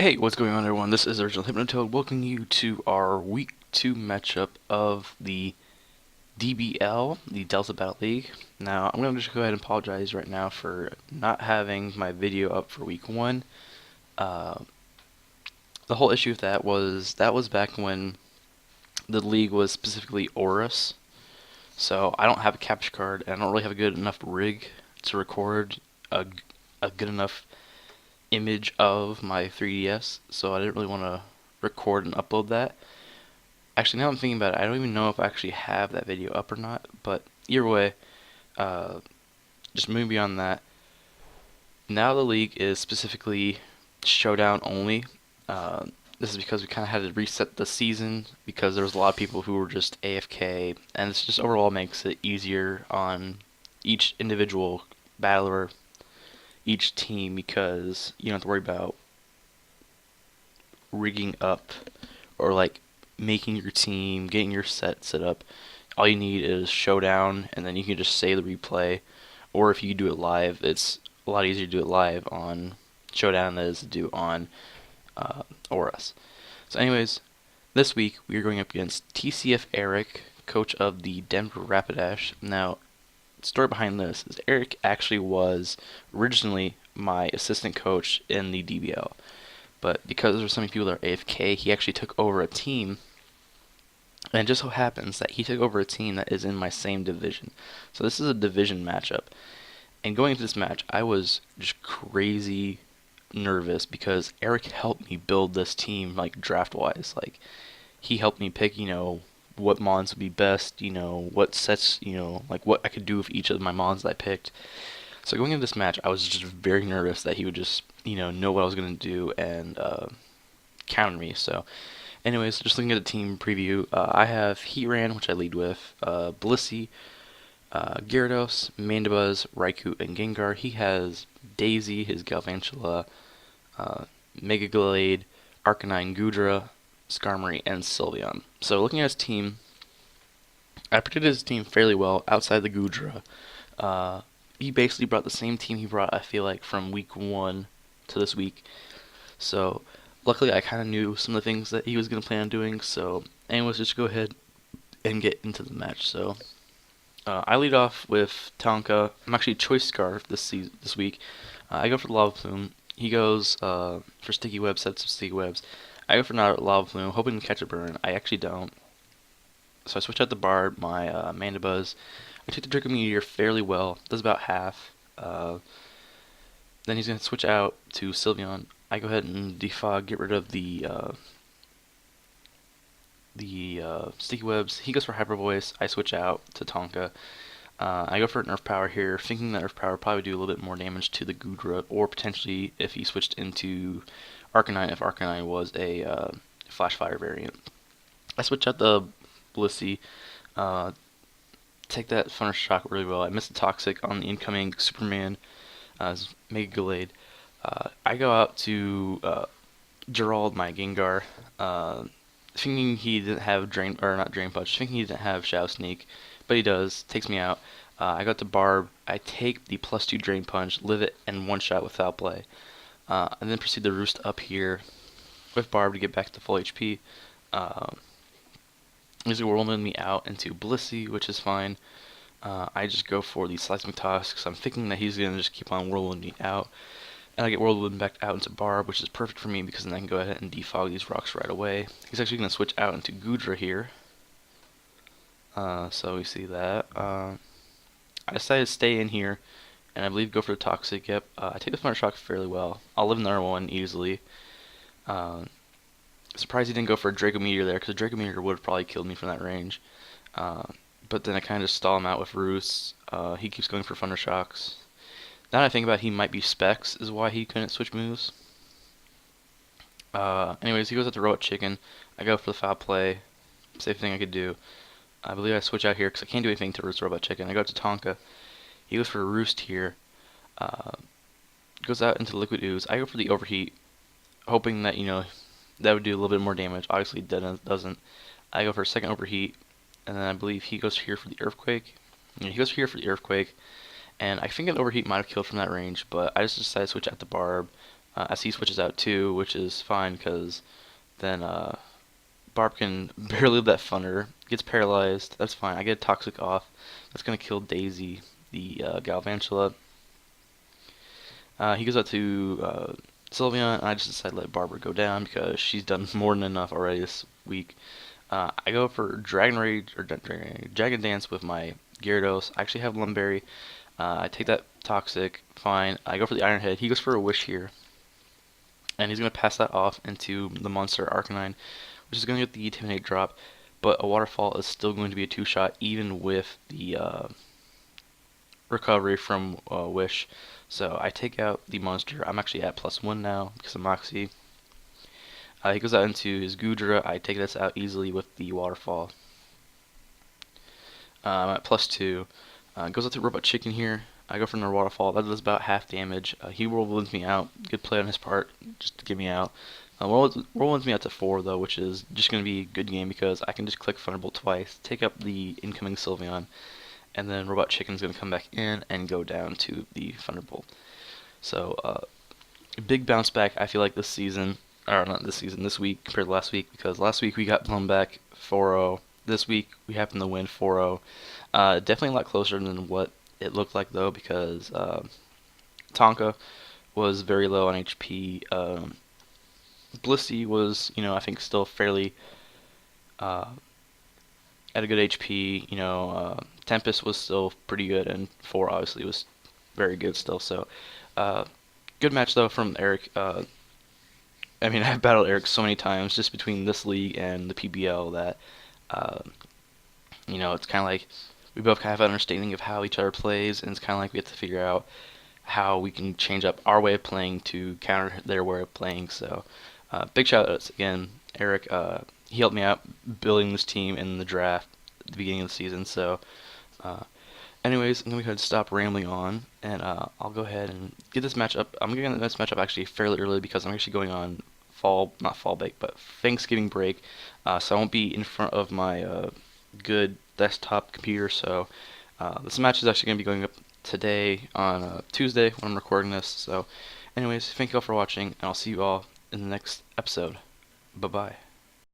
Hey, what's going on, everyone? This is Original Hypnotoad welcoming you to our Week 2 matchup of the DBL, the Delta Battle League. Now, I'm going to just go ahead and apologize right now for not having my video up for Week 1. Uh, the whole issue with that was back when the league was specifically Aurus. So, I don't have a capture card, and I don't really have a good enough rig to record a good enough image of my 3DS, so I didn't really want to record and upload that. Actually, now I'm thinking about it, I don't even know if I actually have that video up or not, but either way, uh, just moving beyond that, now the league is specifically showdown only. Uh, this is because we kind of had to reset the season because there was a lot of people who were just AFK, and this just overall makes it easier on each individual battler, each team, because you don't have to worry about rigging up or like making your team, getting your set up. All you need is showdown, and then you can just save the replay. Or if you do it live, it's a lot easier to do it live on showdown than it is to do on Aurus. So, anyways, this week we are going up against TCF Eric, coach of the Denver Rapidash. Now, the story behind this is Eric actually was originally my assistant coach in the DBL. But because there were so many people that are AFK, he actually took over a team. And it just so happens that he took over a team that is in my same division. So this is a division matchup. And going into this match, I was just crazy nervous because Eric helped me build this team, like, draft-wise. Like, he helped me pick, what mons would be best, what sets, like, what I could do with each of my mons that I picked. So going into this match, I was just very nervous that he would just, know what I was going to do and counter me. So, anyways, just looking at the team preview, I have Heatran, which I lead with, Blissey, Gyarados, Mandibuzz, Raikou, and Gengar. He has Daisy, his Galvantula, Mega Glade, Arcanine, Goodra, Skarmory, and Sylveon. So looking at his team, I predicted his team fairly well outside the Goodra. He basically brought the same team he brought, I feel like, from week 1 to this week. So, luckily, I kind of knew some of the things that he was going to plan on doing. So, anyways, just go ahead and get into the match. So, I lead off with Tonka. I'm actually Choice Scarf this week. I go for the Lava Plume. He goes for Sticky Web, sets of Sticky Webs. I go for Lava Plume, hoping to catch a burn. I actually don't. So I switch out the Barb, my Mandibuzz. I took the Draco Meteor fairly well, does about half. Then he's going to switch out to Sylveon. I go ahead and defog, get rid of the Sticky Webs. He goes for Hyper Voice. I switch out to Tonka. I go for Nerf Power here, thinking that Nerf Power would probably do a little bit more damage to the Goodra, or potentially if he switched into Arcanine, if Arcanine was a Flash Fire variant. I switch out the Blissey. Take that Thunder Shock really well. I missed the Toxic on the incoming Superman Mega Glade. I go out to Gerald, my Gengar, thinking he didn't have not Drain Punch, thinking he didn't have Shadow Sneak, but he does. Takes me out. I got to Barb. I take the +2 Drain Punch, live it, and one shot with Foul Play. And then proceed to Roost up here with Barb to get back to full HP. He's whirling me out into Blissey, which is fine. I just go for the Seismic Toss because I'm thinking that he's going to just keep on whirling me out. And I get whirlwind back out into Barb, which is perfect for me because then I can go ahead and defog these rocks right away. He's actually going to switch out into Goodra here. So we see that. I decided to stay in here, and I believe go for the Toxic. Yep, I take the Thunder Shock fairly well. I'll live another one easily. Surprised he didn't go for a Draco Meteor there, because a Draco Meteor would have probably killed me from that range. But then I kind of just stall him out with Roosts. He keeps going for Thunder Shocks. Now that I think about it, he might be Specs, is why he couldn't switch moves. Anyways, he goes out to Robot Chicken. I go for the Foul Play. Safe thing I could do. I believe I switch out here, because I can't do anything to Roost Robot Chicken. I go to Tonka. He goes for a Roost here. Goes out into Liquid Ooze. I go for the Overheat, hoping that, that would do a little bit more damage. Obviously, it doesn't. I go for a second Overheat, and then I believe he goes here for the Earthquake. Yeah, he goes here for the Earthquake, and I think an Overheat might have killed from that range, but I just decided to switch out to Barb. as he switches out too, which is fine because then Barb can barely live that thunder, gets paralyzed. That's fine. I get toxic off. That's gonna kill Daisy, the Galvantula. He goes out to Sylveon, and I just decide to let Barbara go down because she's done more than enough already this week. I go for Dragon Rage or Dragon Dance with my Gyarados. I actually have Lumberry. I take that Toxic, fine. I go for the Iron Head. He goes for a Wish here, and he's gonna pass that off into the monster Arcanine, which is gonna get the Intimidate drop. But a Waterfall is still going to be a two-shot, even with the recovery from Wish. So I take out the monster. I'm actually at +1 now because of Moxie. He goes out into his Goodra. I take this out easily with the Waterfall. I'm at +2. Goes out to Robot Chicken here. I go for another Waterfall. That does about half damage. He whirlwinds me out. Good play on his part, just to get me out. Whirlwinds me out to 4 though, which is just going to be a good game because I can just click Thunderbolt twice, take up the incoming Sylveon, and then Robot Chicken's going to come back in and go down to the Thunderbolt. So, big bounce back, I feel like this season, or not this season, this week compared to last week, because last week we got blown back 4-0. This week we happened to win 4-0. Definitely a lot closer than what it looked like though, because Tonka was very low on HP. Blissey was, I think still fairly at a good HP. Tempest was still pretty good, and 4 obviously was very good still. So, good match though from Eric. I mean, I've battled Eric so many times just between this league and the PBL that, it's kind of like we both kind of have an understanding of how each other plays, and it's kind of like we have to figure out how we can change up our way of playing to counter their way of playing. So, big shout outs again, Eric. He helped me out building this team in the draft at the beginning of the season. So, anyways, I'm gonna go ahead and stop rambling on, and I'll go ahead and get this matchup. I'm gonna get this matchup actually fairly early because I'm actually going on not fall break, but Thanksgiving break. So I won't be in front of my good desktop computer. So this match is actually gonna be going up today on Tuesday when I'm recording this. So, anyways, thank you all for watching, and I'll see you all in the next episode. Bye bye.